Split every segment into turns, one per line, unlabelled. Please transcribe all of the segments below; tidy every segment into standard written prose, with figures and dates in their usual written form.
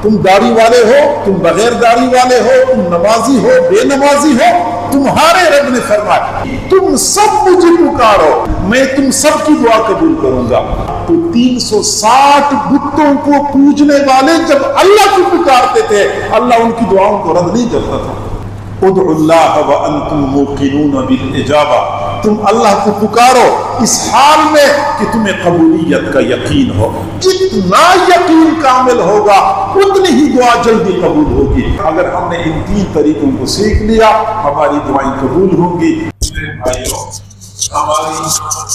تم داڑھی والے ہو، تم بغیر داڑھی والے ہو، تم نمازی ہو، بے نمازی ہو، تمہارے رب نے فرمایا تم سب مجھے پکارو، میں تم سب کی دعا قبول کروں گا۔ تو 360 بتوں کو پوجنے والے جب اللہ کو پکارتے تھے، اللہ ان کی دعاؤں کو رد نہیں کرتا تھا۔ ادعوا اللہ وانتم موقنون بالاجابہ، تم اللہ کو پکارو اس حال میں کہ تمہیں قبولیت کا یقین ہو۔ جتنا یقین کامل ہوگا اتنی ہی دعا جلدی قبول ہوگی۔ اگر ہم نے ان 3 طریقوں کو سیکھ لیا ہماری دعائیں قبول ہوں گی۔ بھائیو، ہماری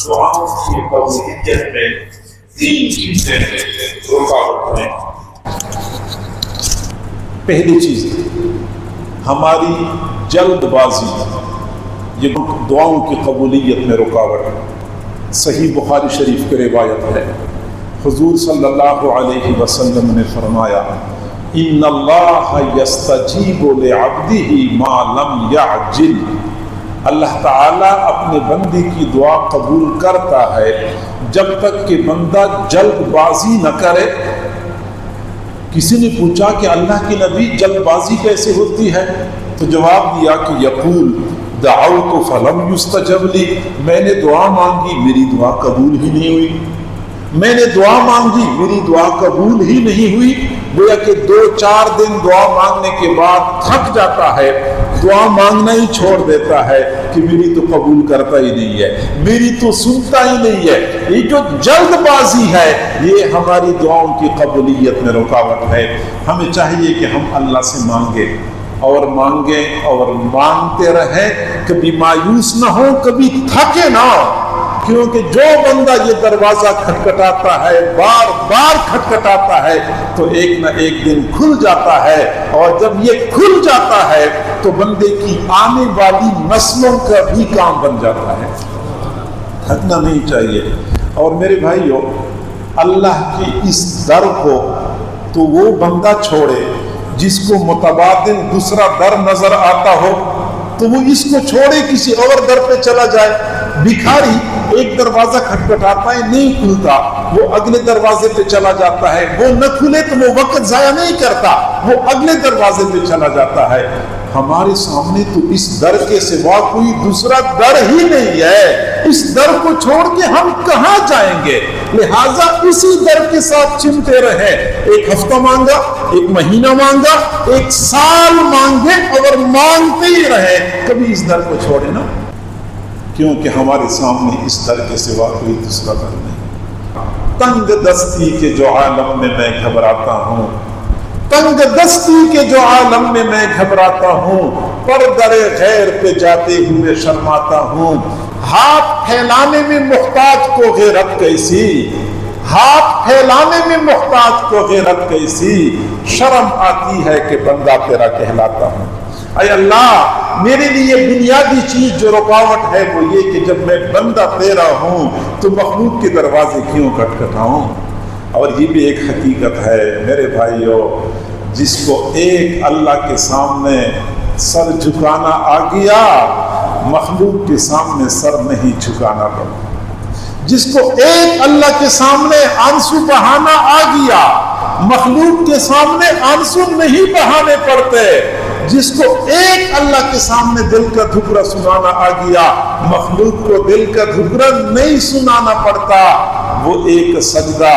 دعاؤں کی قبولیت میں 3 چیزیں رکاوٹ ہیں۔ پہلی چیز ہماری جلد بازی، یہ دعاؤں کی قبولیت میں رکاوٹ ہے۔ صحیح بخاری شریف کی روایت ہے، حضور صلی اللہ علیہ وسلم نے فرمایا ان اللہ یستجیب لعبدہ ما لم یعجل، اللہ تعالیٰ اپنے بندے کی دعا قبول کرتا ہے جب تک کہ بندہ جلد بازی نہ کرے۔ کسی نے پوچھا کہ اللہ کے نبی جلد بازی کیسے ہوتی ہے؟ تو جواب دیا کہ یقول دعوت فلم یستجب لی، میں نے دعا مانگی میری دعا قبول ہی نہیں ہوئی، میں نے دعا مانگی میری دعا قبول ہی نہیں ہوئی۔ گویا کہ 2-4 دن دعا مانگنے کے بعد تھک جاتا ہے، دعا مانگنا ہی چھوڑ دیتا ہے کہ میری تو قبول کرتا ہی نہیں ہے، میری تو سنتا ہی نہیں ہے۔ یہ جو جلد بازی ہے یہ ہماری دعاؤں کی قبولیت میں رکاوٹ ہے۔ ہمیں چاہیے کہ ہم اللہ سے مانگیں اور مانگیں اور مانگتے رہیں، کبھی مایوس نہ ہو، کبھی تھکے نہ، کیونکہ جو بندہ یہ دروازہ کھٹکھٹاتا ہے، بار بار کھٹکھٹاتا ہے، تو ایک نہ ایک دن کھل جاتا ہے، اور جب یہ کھل جاتا ہے تو بندے کی آنے والی نسلوں کا بھی کام بن جاتا ہے۔ تھکنا نہیں چاہیے۔ اور میرے بھائیو، اللہ کی اس در کو تو وہ بندہ چھوڑے جس کو متبادل دوسرا در نظر آتا ہو، تو وہ اس کو چھوڑے کسی اور در پہ چلا جائے۔ بھکاری ایک دروازہ کھٹکھٹاتا ہے نہیں کھلتا، وہ اگلے دروازے پہ چلا جاتا ہے، وہ نہ کھلے تو وہ وقت ضائع نہیں کرتا، وہ اگلے دروازے پہ چلا جاتا ہے۔ ہمارے سامنے تو اس در کے سوا کوئی دوسرا در ہی نہیں ہے، اس در کو چھوڑ کے ہم کہاں جائیں گے؟ لہٰذا اسی در کے ساتھ چمٹے رہیں۔ ایک ہفتہ مانگا، ایک مہینہ مانگا، ایک سال مانگے، اور مانگتے ہی رہیں، کبھی اس در کو چھوڑے نا، کیونکہ ہمارے سامنے اس در کے سوا کوئی دوسرا در نہیں۔ تنگ دستی کے جو عالم میں میں گھبراتا ہوں، تنگ دستی کے جو عالم میں میں گھبراتا ہوں، پر در غیر پہ جاتے ہوئے شرماتا ہوں۔ ہاتھ پھیلانے میں محتاج کو غیرت کیسی، ہاتھ پھیلانے میں محتاج کو غیرت کیسی، شرم آتی ہے کہ بندہ تیرا کہلاتا ہوں۔ اے اللہ، میرے لیے بنیادی چیز جو رکاوٹ ہے وہ یہ کہ جب میں بندہ تیرا ہوں تو مخلوق کے دروازے کیوں کھٹکھٹاؤں؟ اور یہ بھی ایک حقیقت ہے میرے بھائیو، جس کو ایک اللہ کے سامنے سر جھکانا آ گیا، مخلوق کے سامنے سر نہیں جھکانا پڑتا۔ جس کو ایک اللہ کے سامنے آنسو بہانا آ گیا، مخلوق کے سامنے آنسو نہیں بہانے پڑتے۔ جس کو ایک اللہ کے سامنے دل کا دھکرا سنانا آ گیا، مخلوق کو دل کا دھکرا نہیں سنانا پڑتا۔ وہ ایک سجدہ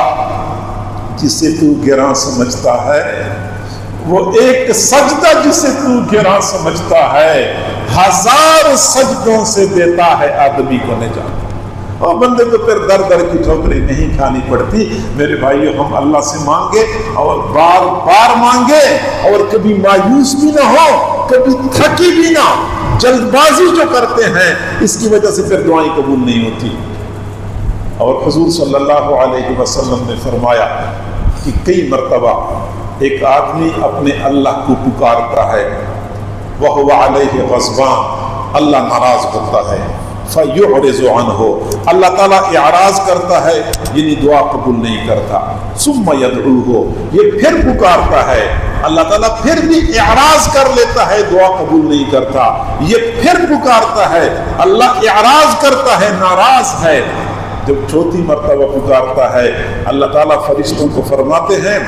جسے تو گراں سمجھتا ہے، وہ ایک سجدہ جسے تو گراں سمجھتا ہے، 1000 سجدوں سے دیتا ہے آدمی کو نجات۔ اور بندے کو پھر در در کی ٹھوکریں نہیں کھانی پڑتی۔ میرے بھائیو، ہم اللہ سے مانگے اور بار بار مانگے، اور کبھی مایوس بھی نہ ہو، کبھی تھکی بھی نہ۔ جلد بازی جو کرتے ہیں اس کی وجہ سے پھر دعائیں قبول نہیں ہوتی۔ اور حضور صلی اللہ علیہ وسلم نے فرمایا کہ کئی مرتبہ ایک آدمی اپنے اللہ کو پکارتا ہے، وَهُوَ عَلَيْهِ غَضْبَانٌ، اللہ ناراض ہوتا ہے، فَيُعْرِضُ عَنْهُ، اللہ تعالیٰ اعراض کرتا ہے، یعنی دعا قبول نہیں کرتا۔ ثُمَّ يَدْعُوهُ، یہ پھر پکارتا ہے، اللہ تعالیٰ پھر بھی اعراض کر لیتا ہے، دعا قبول نہیں کرتا۔ یہ پھر پکارتا ہے، اللہ اعراض کرتا ہے، ناراض ہے۔ جب چوتھی مرتبہ پکارتا ہے اللہ تعالیٰ فرشتوں کو فرماتے ہیں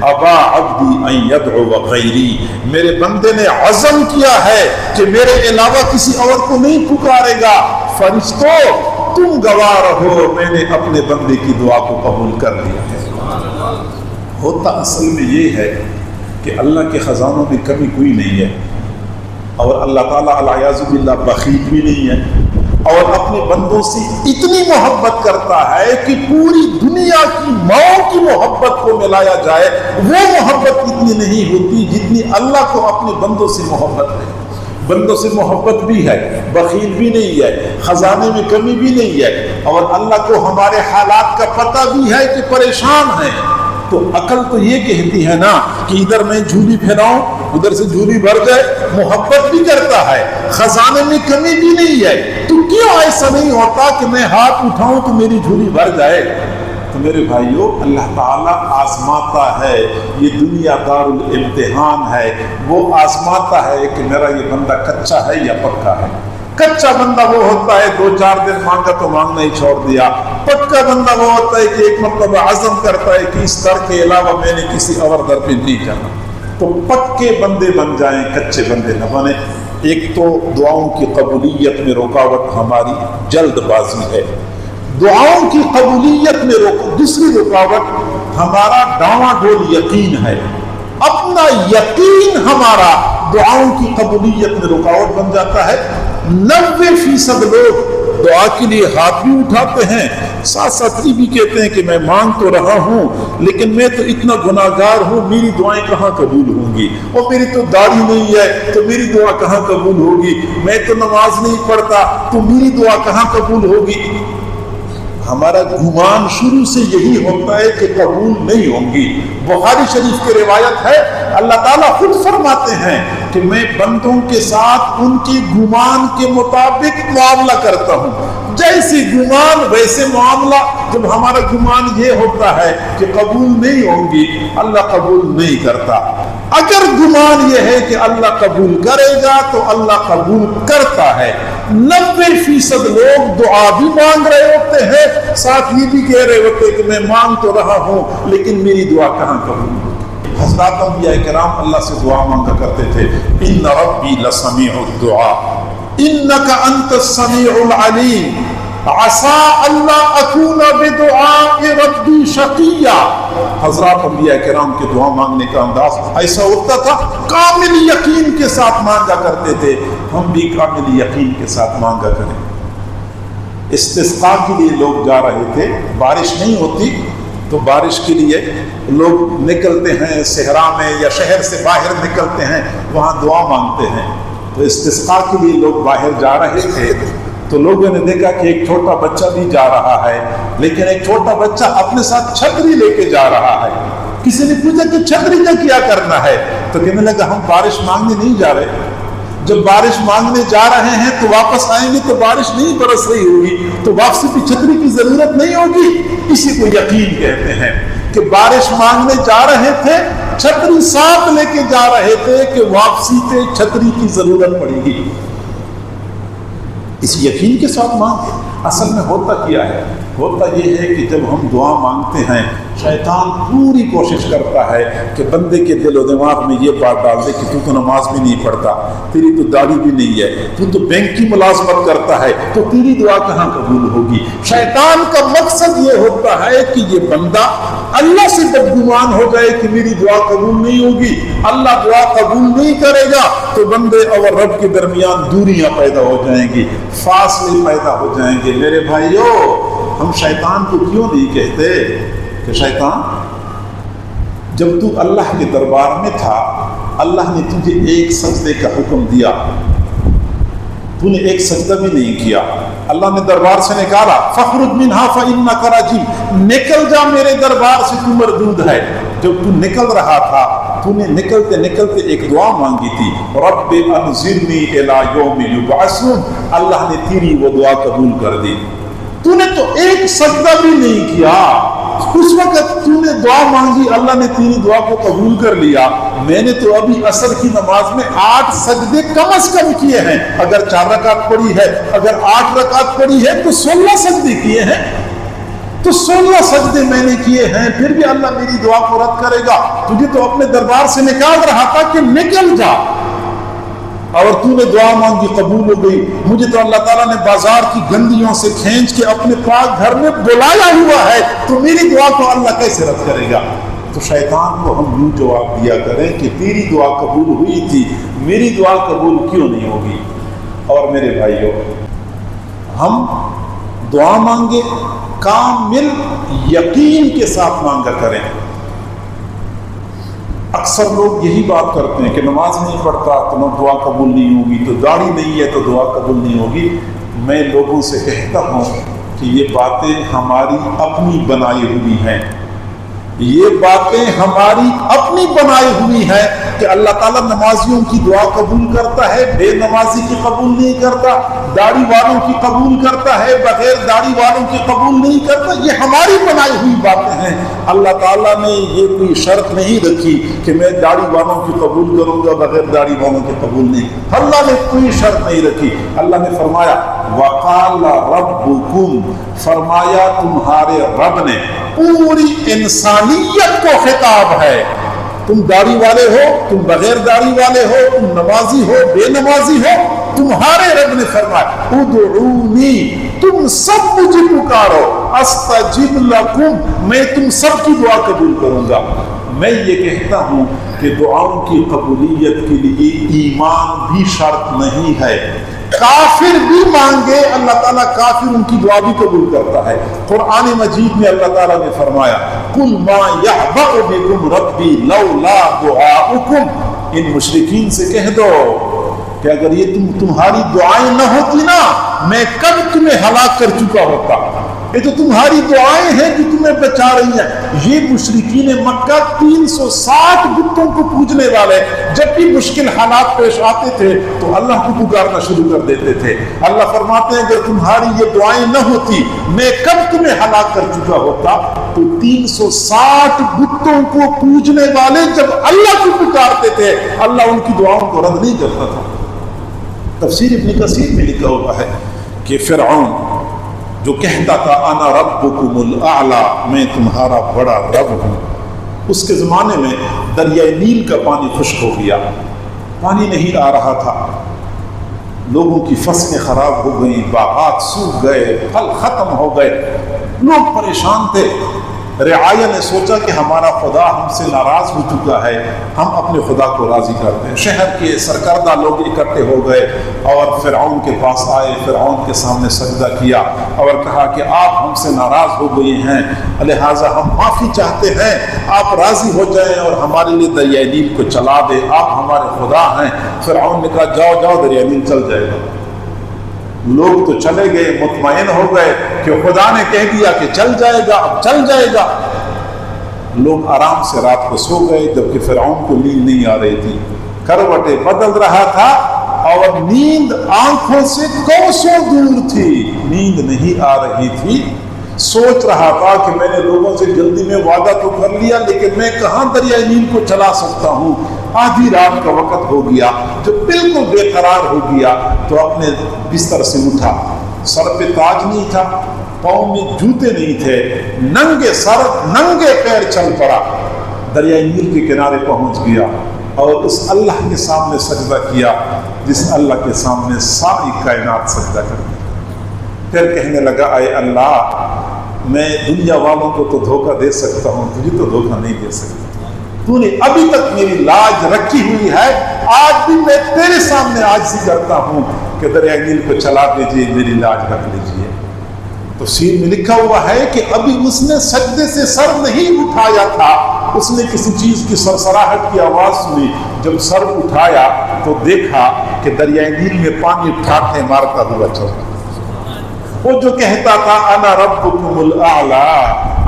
ابا عبدی ان یدعو غیری، میرے بندے نے عزم کیا ہے کہ میرے علاوہ کسی اور کو نہیں پکارے گا، فرشتوں تم گواہ رہو میں نے اپنے بندے کی دعا کو قبول کر لیا ہے۔ ہوتا اصل میں یہ ہے کہ اللہ کے خزانوں میں کمی کوئی نہیں ہے، اور اللہ تعالیٰ الیاذ باللہ بخیل بھی نہیں ہے، اور اپنے بندوں سے اتنی محبت کرتا ہے کہ پوری دنیا کی ماؤں کی محبت کو ملایا جائے وہ محبت اتنی نہیں ہوتی جتنی اللہ کو اپنے بندوں سے محبت ہے۔ بندوں سے محبت بھی ہے، بخیل بھی نہیں ہے، خزانے میں کمی بھی نہیں ہے، اور اللہ کو ہمارے حالات کا پتہ بھی ہے کہ پریشان ہیں، تو عقل تو یہ کہتی ہے نا کہ ادھر میں جھولی پھیلاؤں ادھر سے جھولی بھر جائے، محبت بھی کرتا ہے، خزانے میں کمی بھی نہیں ہے، تو کیوں ایسا نہیں ہوتا کہ میں ہاتھ اٹھاؤں تو میری جھولی بھر جائے؟ تو میرے بھائیوں اللہ تعالیٰ آزماتا ہے، یہ دنیا دار الامتحان ہے، وہ آزماتا ہے کہ میرا یہ بندہ کچا ہے یا پکا ہے۔ کچا بندہ وہ ہوتا ہے 2-4 دن مانگا تو مانگنا ہی چھوڑ دیا، پکا بندہ وہ ہوتا ہے کہ ایک مرتبہ عزم کرتا ہے کہ اس در کے علاوہ میں نے کسی اور در پہ نہیں جانا۔ تو پکے بندے بن جائیں، کچے بندے نہ بنیں۔ ایک تو دعاؤں کی قبولیت میں رکاوٹ ہماری جلد بازی ہے، دعاؤں کی قبولیت میں دوسری رکاوٹ ہمارا ڈاواں ڈول یقین ہے، اپنا یقین ہمارا دعاؤں کی قبولیت میں رکاوٹ بن جاتا ہے۔ 90% لوگ دعا کے لیے ہاتھ بھی اٹھاتے ہیں، ساتھ ساتھ یہ بھی کہتے ہیں کہ میں مانگ تو رہا ہوں لیکن میں تو اتنا گناہگار ہوں، میری دعائیں کہاں قبول ہوں گی، اور میری تو داڑھی نہیں ہے تو میری دعا کہاں قبول ہوگی، میں تو نماز نہیں پڑھتا تو میری دعا کہاں قبول ہوگی۔ ہمارا گمان شروع سے یہی ہوتا ہے کہ قبول نہیں ہوں گی۔ بخاری شریف کی روایت ہے اللہ تعالیٰ خود فرماتے ہیں کہ میں بندوں کے ساتھ ان کے گمان کے مطابق معاملہ کرتا ہوں، جیسے گمان ویسے معاملہ۔ جب ہمارا گمان یہ ہوتا ہے کہ قبول نہیں ہوں گی، اللہ قبول نہیں کرتا۔ اگر گمان یہ ہے کہ اللہ قبول کرے گا تو اللہ قبول کرتا ہے۔ 90% لوگ دعا بھی مانگ رہے ہوتے ہیں، ساتھ یہ بھی کہہ رہے ہوتے ہیں کہ میں مانگ تو رہا ہوں لیکن میری دعا کہاں قبول ہوگی۔ حضرات انبیاء کرام اللہ سے دعا مانگا کرتے تھے، ان ربی لسمیع الدعاء انک انت السمیع العلیم عسى اللہ اکون بدعاء ربی شقیا۔ حضرات انبیاء کرام کے دعا مانگنے کا انداز ایسا ہوتا تھا، کامل یقین کے ساتھ مانگا کرتے تھے۔ ہم بھی کامل یقین کے ساتھ مانگا کریں۔ استسقاء کے لیے لوگ جا رہے تھے، بارش نہیں ہوتی تو بارش کے لیے لوگ نکلتے ہیں صحرا میں یا شہر سے باہر نکلتے ہیں، وہاں دعا مانگتے ہیں۔ تو استسقاء کے لیے لوگ باہر جا رہے تھے تو لوگوں نے دیکھا کہ ایک چھوٹا بچہ بھی جا رہا ہے، لیکن ایک چھوٹا بچہ اپنے ساتھ چھتری لے کے جا رہا ہے۔ کسی نے پوچھا کہ چھتری کا کیا کرنا ہے؟ تو کہنے لگا ہم بارش مانگنے نہیں جا رہے، جب بارش مانگنے جا رہے ہیں تو واپس آئیں گے تو بارش نہیں برس رہی ہوگی، تو واپسی پہ چھتری کی ضرورت نہیں ہوگی۔ اسی کو یقین کہتے ہیں کہ بارش مانگنے جا رہے تھے، چھتری ساتھ لے کے جا رہے تھے کہ واپسی پہ چھتری کی ضرورت پڑے گی۔ اس یقین کے ساتھ مانگے۔ اصل میں ہوتا کیا ہے؟ ہوتا یہ ہے کہ جب ہم دعا مانگتے ہیں شیطان پوری کوشش کرتا ہے کہ بندے کے دل و دماغ میں یہ بات ڈال دے کہ تو نماز بھی نہیں پڑھتا، تیری تو داڑھی بھی نہیں ہے، تو بینک کی ملازمت کرتا ہے، تو تیری دعا کہاں قبول ہوگی۔ شیطان کا مقصد یہ ہوتا ہے کہ یہ بندہ اللہ سے بدگمان ہو جائے کہ میری دعا قبول نہیں ہوگی، اللہ دعا قبول نہیں کرے گا، تو بندے اور رب کے درمیان دوریاں پیدا ہو جائیں گی، فاصلے پیدا ہو جائیں گے۔ میرے بھائیوں، ہم شیطان کو کیوں نہیں کہتے کہ شیطان جب تو اللہ کے دربار میں تھا، اللہ نے تجھے ایک سجدے کا حکم دیا، تو نے ایک سجدہ بھی نہیں کیا، اللہ نے دربار سے نکالا، فَخْرُجْ مِنْهَا فَإِنَّكَ رَجِيمٌ، نکل جا میرے دربار سے، تو مردود ہے۔ جب تو نکل رہا تھا تو نے نکلتے نکلتے ایک دعا مانگی تھی، رب انظرنی الی یوم یبعثون، اللہ نے تیری وہ دعا قبول کر دی۔ تو نے تو ایک سجدہ بھی نہیں کیا، اس وقت تو نے دعا مانگی، اللہ نے تیری دعا کو قبول کر لیا۔ میں نے تو ابھی عصر کی نماز میں 8 سجدے کم از کم کیے ہیں، اگر 4 رکعت پڑھی ہے، اگر 8 رکعت پڑھی ہے تو 16 سجدے کیے ہیں۔ تو 16 سجدے میں نے کیے ہیں، پھر بھی اللہ میری دعا کو رد کرے گا؟ تجھے تو اپنے دربار سے نکال رہا تھا کہ نکل جا، اور تو نے دعا مانگی قبول ہو گئی۔ مجھے تو اللہ تعالیٰ نے بازار کی گندیوں سے کھینچ کے اپنے پاک گھر میں بلایا ہوا ہے، تو میری دعا کو اللہ کیسے رد کرے گا؟ تو شیطان کو ہم یوں جواب دیا کریں کہ تیری دعا قبول ہوئی تھی، میری دعا قبول کیوں نہیں ہوگی؟ اور میرے بھائیوں، ہم دعا مانگے کامل یقین کے ساتھ مانگا کریں۔ اکثر لوگ یہی بات کرتے ہیں کہ نماز نہیں پڑھتا تو دعا قبول نہیں ہوگی، تو داڑھی نہیں ہے تو دعا قبول نہیں ہوگی۔ میں لوگوں سے کہتا ہوں کہ یہ باتیں ہماری اپنی بنائی ہوئی ہیں، یہ باتیں ہماری اپنی بنائی ہوئی ہیں کہ اللہ تعالیٰ نمازیوں کی دعا قبول کرتا ہے، بے نمازی کی قبول نہیں کرتا، داڑھی والوں کی قبول کرتا ہے، بغیر داڑھی والوں کی قبول نہیں کرتا۔ یہ ہماری بنائی ہوئی باتیں ہیں۔ اللہ تعالیٰ نے یہ کوئی شرط نہیں رکھی کہ میں داڑھی والوں کی قبول کروں گا، بغیر داڑھی والوں کی قبول نہیں۔ اللہ نے کوئی شرط نہیں رکھی۔ اللہ نے فرمایا وَقَالَ رَبُّكُمْ، فرمایا تمہارے رب نے۔ پوری انسانیت کو خطاب ہے، تم داڑھی والے ہو، تم بغیر داڑھی والے ہو، تم نمازی ہو، بے نمازی ہو، تمہارے رب نے فرمایا ادعونی، تم سب مجھے پکارو، استجب لکم، میں تم سب کی دعا قبول کروں گا۔ میں یہ کہتا ہوں کہ دعاؤں کی قبولیت کے لیے ایمان بھی شرط نہیں ہے۔ کافر بھی مانگے اللہ تعالیٰ کافر ان کی دعا بھی قبول کرتا ہے۔ قرآن مجید میں اللہ تعالیٰ نے فرمایا قُلْ مَا يَحْبَأُ بِكُمْ رَبِّي لَوْلَا دُعَاؤُكُمْ، ان مشرکین سے کہہ دو کہ اگر یہ تمہاری دعائیں نہ ہوتی نا، میں کب تمہیں ہلاک کر چکا ہوتا۔ یہ تو تمہاری دعائیں ہیں جو تمہیں بچا رہی ہیں۔ یہ مشرکین مکہ 360 بتوں کو پوجنے والے، جب بھی مشکل حالات پیش آتے تھے تو اللہ کو پکارنا شروع کر دیتے تھے۔ اللہ فرماتے ہیں اگر تمہاری یہ دعائیں نہ ہوتی، میں کب تمہیں ہلاک کر چکا ہوتا۔ تو 360 بتوں کو پوجنے والے جب اللہ کو پکارتے تھے، اللہ ان کی دعاؤں کو رد نہیں کرتا تھا۔ تفسیر ابن کثیر میں لکھا ہوا ہے کہ فرعون جو کہتا تھا انا ربکم الاعلی، میں تمہارا بڑا رب ہوں، اس کے زمانے میں دریائے نیل کا پانی خشک ہو گیا، پانی نہیں آ رہا تھا، لوگوں کی فصلیں خراب ہو گئیں، باغات سوکھ گئے، پھل ختم ہو گئے، لوگ پریشان تھے۔ رعایا نے سوچا کہ ہمارا خدا ہم سے ناراض ہو چکا ہے، ہم اپنے خدا کو راضی کرتے ہیں۔ شہر کے سرکردہ لوگ اکٹھے ہو گئے اور فرعون کے پاس آئے، فرعون کے سامنے سجدہ کیا اور کہا کہ آپ ہم سے ناراض ہو گئے ہیں، لہٰذا ہم معافی چاہتے ہیں، آپ راضی ہو جائیں اور ہمارے لیے دریائے نیل کو چلا دیں، آپ ہمارے خدا ہیں۔ فرعون نے کہا جاؤ جاؤ، دریائے نیل چل جائے گا۔ لوگ تو چلے گئے، مطمئن ہو گئے کہ خدا نے کہہ دیا کہ چل جائے گا، اب چل جائے گا۔ لوگ آرام سے رات کو سو گئے، جبکہ فرعون کو نیند نہیں آ رہی تھی، کروٹیں بدل رہا تھا اور نیند آنکھوں سے کوسوں دور تھی، نیند نہیں آ رہی تھی۔ سوچ رہا تھا کہ میں نے لوگوں سے جلدی میں وعدہ تو کر لیا، لیکن میں کہاں دریائے نیل کو چلا سکتا ہوں۔ آدھی رات کا وقت ہو گیا، جب بالکل بے قرار ہو گیا تو اپنے بستر سے اٹھا، سر پہ تاج نہیں تھا، پاؤں میں جوتے نہیں تھے، ننگے سر ننگے پیر چل پڑا، دریائے نیل کے کنارے پہنچ گیا اور اس اللہ کے سامنے سجدہ کیا جس اللہ کے سامنے ساری کائنات سجدہ کرتی۔ پھر کہنے لگا اے اللہ، میں دنیا والوں کو تو دھوکہ دے سکتا ہوں، تجھے تو دھوکہ نہیں دے سکتا، تو نے ابھی تک میری لاج رکھی ہوئی ہے، آج بھی میں تیرے سامنے عاجزی کرتا ہوں کہ دریائے نیل کو چلا دیجیے، میری لاج رکھ لیجیے۔ تفسیر میں لکھا ہوا ہے کہ ابھی اس نے سجدے سے سر نہیں اٹھایا تھا، اس نے کسی چیز کی سرسراہٹ کی آواز سنی، جب سر اٹھایا تو دیکھا کہ دریائے نیل میں پانی ٹھاٹھیں مارتا ہوا چل رہا۔ وہ جو کہتا تھا انا ربکم الاعلی،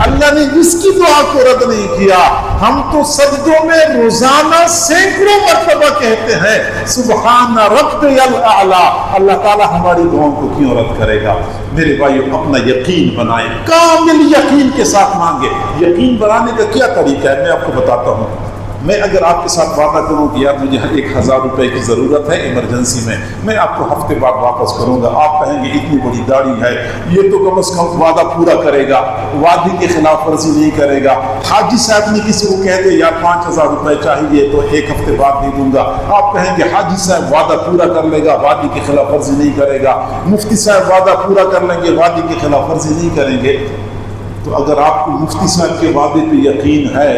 اللہ نے اس کی دعا کو رد نہیں کیا۔ ہم تو سجدوں میں روزانہ سینکڑوں مرتبہ کہتے ہیں سبحان ربی الاعلی، اللہ تعالیٰ ہماری دعاؤں کو کیوں رد کرے گا؟ میرے بھائیو، اپنا یقین بنائیں، کامل یقین کے ساتھ مانگے۔ یقین بنانے کا کیا طریقہ ہے میں آپ کو بتاتا ہوں۔ میں اگر آپ کے ساتھ وعدہ کروں کہ یار مجھے 1000 روپے کی ضرورت ہے ایمرجنسی میں آپ کو ہفتے بعد واپس کروں گا، آپ کہیں گے اتنی بڑی داڑھی ہے، یہ تو کم از کم وعدہ پورا کرے گا، وعدے کی خلاف ورزی نہیں کرے گا۔ حاجی صاحب نے کسی کو کہہ دے یار 5000 روپے چاہیے تو 1 ہفتے بعد دے دوں گا، آپ کہیں گے حاجی صاحب وعدہ پورا کر لے گا، وعدے کی خلاف ورزی نہیں کرے گا، مفتی صاحب وعدہ پورا کر لیں گے، وعدے کی خلاف ورزی نہیں کریں گے۔ تو اگر آپ کو مفتی صاحب کے وعدے پہ یقین ہے،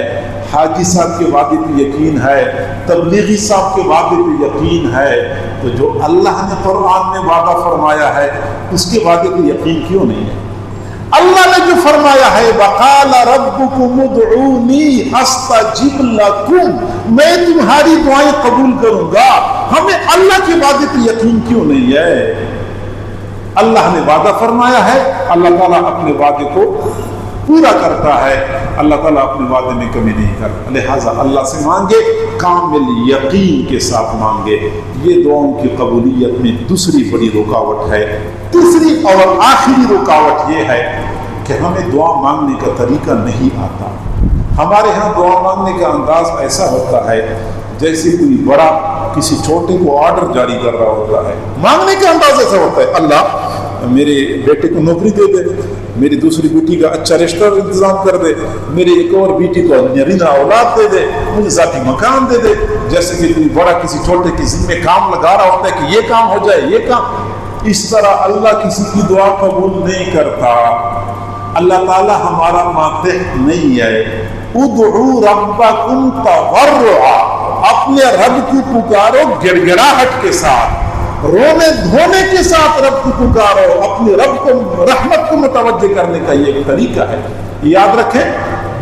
حاجی صاحب کے وعدے پہ یقین ہے، تبلیغی صاحب کے وعدے پہ یقین ہے، تو جو اللہ نے قرآن میں وعدہ فرمایا ہے اس کے وعدے پہ یقین کیوں نہیں ہے؟ اللہ نے جو فرمایا ہے وَقَالَ رَبُّكُمُ ادْعُونِي أَسْتَجِبْ لَكُمْ، میں تمہاری دعائیں قبول کروں گا، ہمیں اللہ کے وعدے پہ یقین کیوں نہیں ہے؟ اللہ نے وعدہ فرمایا ہے، اللہ تعالیٰ اپنے وعدے کو پورا کرتا ہے، اللہ تعالیٰ اپنے وعدے میں کمی نہیں کرتا، لہٰذا اللہ سے مانگے، کامل یقین کے ساتھ مانگے۔ یہ دعاؤں کی قبولیت میں دوسری بڑی رکاوٹ ہے۔ تیسری اور آخری رکاوٹ یہ ہے کہ ہمیں دعا مانگنے کا طریقہ نہیں آتا۔ ہمارے ہاں دعا مانگنے کا انداز ایسا ہوتا ہے جیسے کوئی بڑا کسی چھوٹے کو آرڈر جاری کر رہا ہوتا ہے۔ مانگنے کا انداز ایسا ہوتا ہے، اللہ میرے بیٹے کو نوکری دے دے، میری دوسری بیٹی کا اچھا رشتہ انتظام کر دے، میری ایک اور بیٹی کو نرینہ اولاد دے دے، مجھے ذاتی مکان دے دے، جیسے کہ کوئی بڑا کسی چھوٹے کی ذمہ کام لگا رہا ہوتا ہے کہ یہ کام ہو جائے، یہ کام۔ اس طرح اللہ کسی کی دعا قبول نہیں کرتا۔ اللہ تعالیٰ ہمارا ماتحت نہیں ہے۔ ادعوا ربکم تضرعا، اپنے رب کو پکارو گڑگڑاہٹ کے ساتھ، رونے دھونے کے ساتھ رب کو پکارو، اپنے رب کو رحمت کو متوجہ کرنے کا یہ ایک طریقہ ہے۔ یاد رکھیں،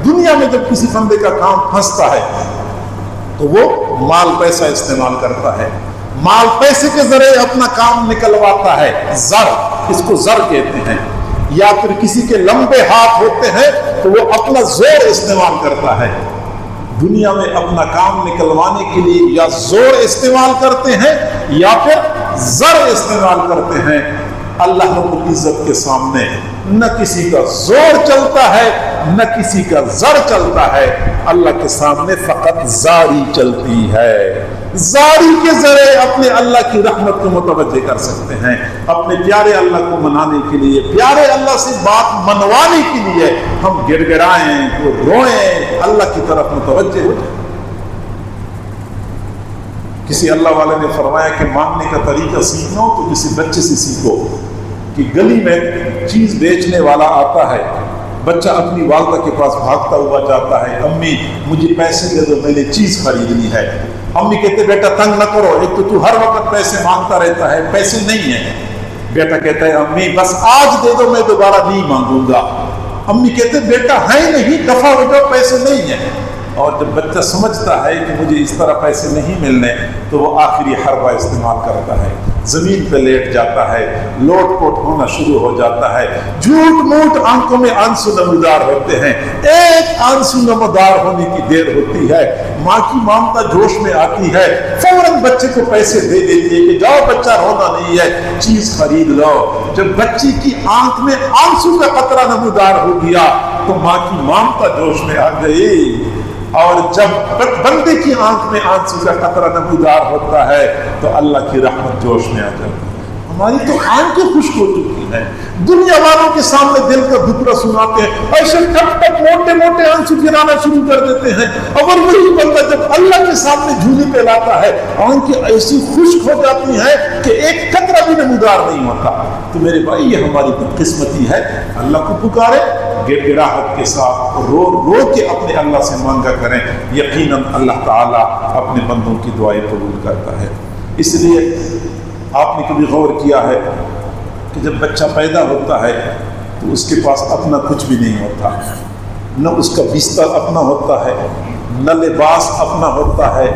دنیا میں جب کسی بندے کا کام پھنستا ہے تو وہ مال پیسہ استعمال کرتا ہے، مال پیسے کے ذریعے اپنا کام نکلواتا ہے، زر، اس کو زر کہتے ہیں، یا پھر کسی کے لمبے ہاتھ ہوتے ہیں تو وہ اپنا زور استعمال کرتا ہے۔ دنیا میں اپنا کام نکلوانے کے لیے یا زور استعمال کرتے ہیں یا پھر زر استعمال کرتے ہیں۔ اللہ رب العزت کے سامنے نہ کسی کا زور چلتا ہے نہ کسی کا زر چلتا ہے، اللہ کے سامنے فقط زاری چلتی ہے۔ زاری کے ذریعے اپنے اللہ کی رحمت کو متوجہ کر سکتے ہیں، اپنے پیارے اللہ کو منانے کے لیے، پیارے اللہ سے بات منوانے کے لیے ہم گڑ گڑائیں، روئیں، اللہ کی طرف متوجہ ہو جائیں۔ کسی اللہ والے نے فرمایا کہ مانگنے کا طریقہ سیکھنا ہو تو کسی بچے سے سیکھو، کہ گلی میں چیز بیچنے والا آتا ہے، بچہ اپنی والدہ کے پاس بھاگتا ہوا جاتا ہے، امی مجھے پیسے دے دو، میں نے چیز خریدنی ہے۔ امی کہتے بیٹا تنگ نہ کرو، ایک تو ہر وقت پیسے مانگتا رہتا ہے، پیسے نہیں ہیں۔ بیٹا کہتا ہے امی بس آج دے دو، میں دوبارہ نہیں مانگوں گا۔ امی کہتے بیٹا ہے نہیں، دفع ہو جاؤ، پیسے نہیں ہیں۔ اور جب بچہ سمجھتا ہے کہ مجھے اس طرح پیسے نہیں ملنے تو وہ آخری حربہ استعمال کرتا ہے، زمین پہ لیٹ جاتا ہے، لوٹ پوٹ ہونا شروع ہو جاتا ہے، جھوٹ موٹ آنکھوں میں آنسو نمودار ہوتے ہیں۔ ایک آنسو نمودار ہونے کی دیر ہوتی ہے، ماں کی ممتا جوش میں آتی ہے، فوراً بچے کو پیسے دے دیتی ہے کہ جاؤ بچہ رونا نہیں ہے، چیز خرید لو۔ جب بچی کی آنکھ میں آنسو کا قطرہ نمودار ہو گیا تو ماں کی ممتا جوش میں آ گئی، اور جب بندے کی آنکھ میں آنسو کا قطرہ نمودار ہوتا ہے تو اللہ کی رحمت جوش میں آ جاتی ہے۔ ہماری تو آنکھیں خشک ہو چکی ہیں، دنیا والوں کے سامنے دل کا دکڑا سناتے ہیں، ایسے ٹپ ٹپ موٹے موٹے آنسو گرانا شروع کر دیتے ہیں، اور وہی بندہ جب اللہ کے سامنے جھولی پہ لاتا ہے آنکھیں ایسی خشک ہو جاتی ہیں کہ ایک قطرہ بھی نمودار نہیں ہوتا۔ تو میرے بھائی یہ ہماری بدقسمتی ہے، اللہ کو پکارے گڑ گڑاہٹ کے ساتھ، رو رو کے اپنے اللہ سے مانگا کریں، یقیناً اللہ تعالیٰ اپنے بندوں کی دعائیں قبول کرتا ہے۔ اس لیے آپ نے کبھی غور کیا ہے کہ جب بچہ پیدا ہوتا ہے تو اس کے پاس اپنا کچھ بھی نہیں ہوتا، نہ اس کا بستر اپنا ہوتا ہے، نہ لباس اپنا ہوتا ہے،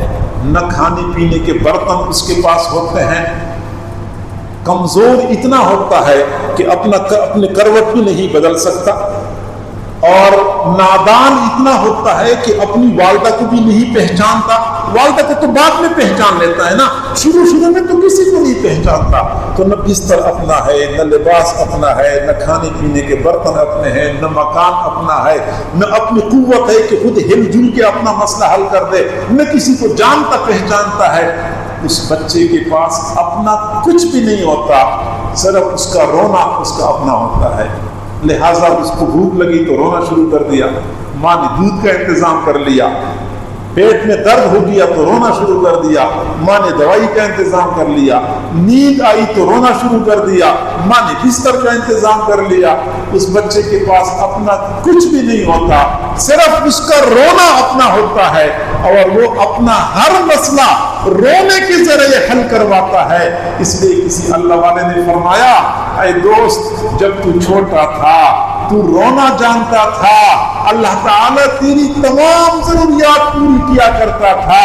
نہ کھانے پینے کے برتن اس کے پاس ہوتے ہیں، کمزور اتنا ہوتا ہے کہ اپنے کروٹ بھی نہیں بدل سکتا، اور نادان اتنا ہوتا ہے کہ اپنی والدہ کو بھی نہیں پہچانتا، والدہ کو تو بعد میں پہچان لیتا ہے نا، شروع میں تو کسی کو نہیں پہچانتا۔ تو نہ بستر اپنا ہے، نہ لباس اپنا ہے، نہ کھانے پینے کے برتن اپنے ہیں، نہ مکان اپنا ہے، نہ اپنی قوت ہے کہ خود ہل جل کے اپنا مسئلہ حل کر دے، نہ کسی کو جانتا پہچانتا ہے۔ اس بچے کے پاس اپنا کچھ بھی نہیں ہوتا، صرف اس کا رونا اس کا اپنا ہوتا ہے۔ لہٰذا اس کو بھوک لگی تو رونا شروع کر دیا، ماں نے دودھ کا انتظام کر لیا، پیٹ میں درد ہو گیا تو رونا شروع کر دیا، ماں نے دوائی کا انتظام کر لیا، نیند آئی تو رونا شروع کر دیا، ماں نے بستر کا انتظام کر لیا۔ اس بچے کے پاس اپنا کچھ بھی نہیں ہوتا، صرف اس کا رونا اپنا ہوتا ہے، اور وہ اپنا ہر مسئلہ رونے کے ذریعے حل کرواتا ہے۔ اس لیے کسی اللہ والے نے فرمایا، اے دوست، جب تو چھوٹا تھا تو رونا جانتا تھا، اللہ تعالیٰ تیری تمام ضروریات پوری کیا کرتا تھا،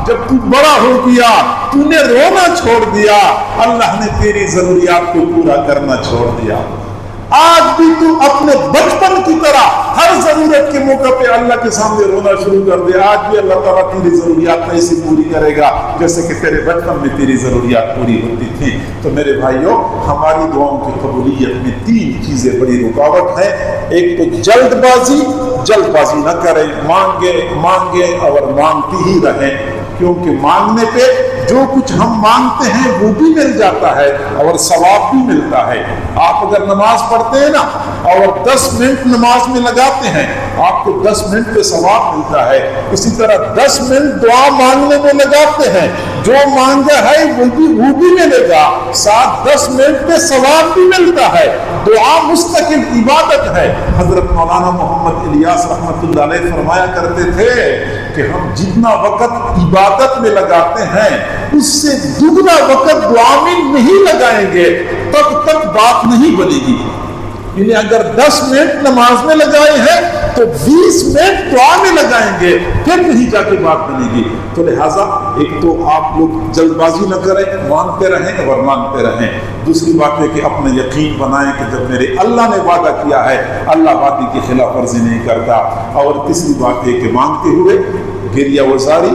جب تو بڑا ہو گیا تو نے رونا چھوڑ دیا، اللہ نے تیری ضروریات کو پورا کرنا چھوڑ دیا۔ آج بھی تو اپنے بچپن کی طرح ہر ضرورت کے موقع پہ اللہ کے سامنے رونا شروع کر دے، آج بھی اللہ تعالیٰ تیری ضروریات ایسے پوری کرے گا جیسے کہ تیرے بچپن میں تیری ضروریات پوری ہوتی تھیں۔ تو میرے بھائیوں، ہماری دعاؤں کی قبولیت میں 3 چیزیں بڑی رکاوٹ ہیں۔ ایک تو جلد بازی نہ کریں، مانگے اور مانگتے ہی رہیں، کیونکہ مانگنے پہ جو کچھ ہم مانگتے ہیں وہ بھی مل جاتا ہے اور ثواب بھی ملتا ہے۔ آپ اگر نماز پڑھتے ہیں نا اور 10 منٹ نماز میں لگاتے ہیں، آپ کو 10 منٹ پہ ثواب ملتا ہے۔ اسی طرح 10 منٹ دعا مانگنے میں لگاتے ہیں، جو مانگا ہے وہ بھی ملے گا، ساتھ 10 منٹ پہ ثواب بھی ملتا ہے۔ دعا مستقل عبادت ہے۔ حضرت مولانا محمد الیاس رحمۃ اللہ علیہ فرمایا کرتے تھے کہ ہم جتنا وقت عبادت میں لگاتے ہیں اس سے دگنا وقت دعا میں نہیں لگائیں گے تب تک بات نہیں بنے گی۔ یعنی اگر 10 منٹ نماز میں لگائے ہیں تو 20 منٹ دعا میں لگائیں گے، پھر کہیں جا کے بات بنے گی۔ تو لہٰذا ایک تو آپ لوگ جلد بازی نہ کریں، مانگتے رہیں اور مانگتے رہیں۔ دوسری بات ہے کہ اپنا یقین بنائیں کہ جب میرے اللہ نے وعدہ کیا ہے، اللہ وعدے کی خلاف ورزی نہیں کرتا۔ اور تیسری بات ہے کہ مانگتے ہوئے گریہ وزاری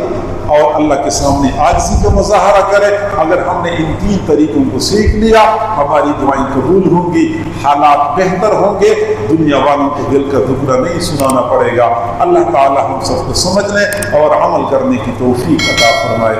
اور اللہ کے سامنے عاجزی کا مظاہرہ کرے۔ اگر ہم نے ان 3 طریقوں کو سیکھ لیا، ہماری دعائیں قبول ہوں گی، حالات بہتر ہوں گے، دنیا والوں کو دل کا دکڑا نہیں سنانا پڑے گا۔ اللہ تعالی ہم سب کو سمجھنے اور عمل کرنے کی توفیق عطا فرمائے۔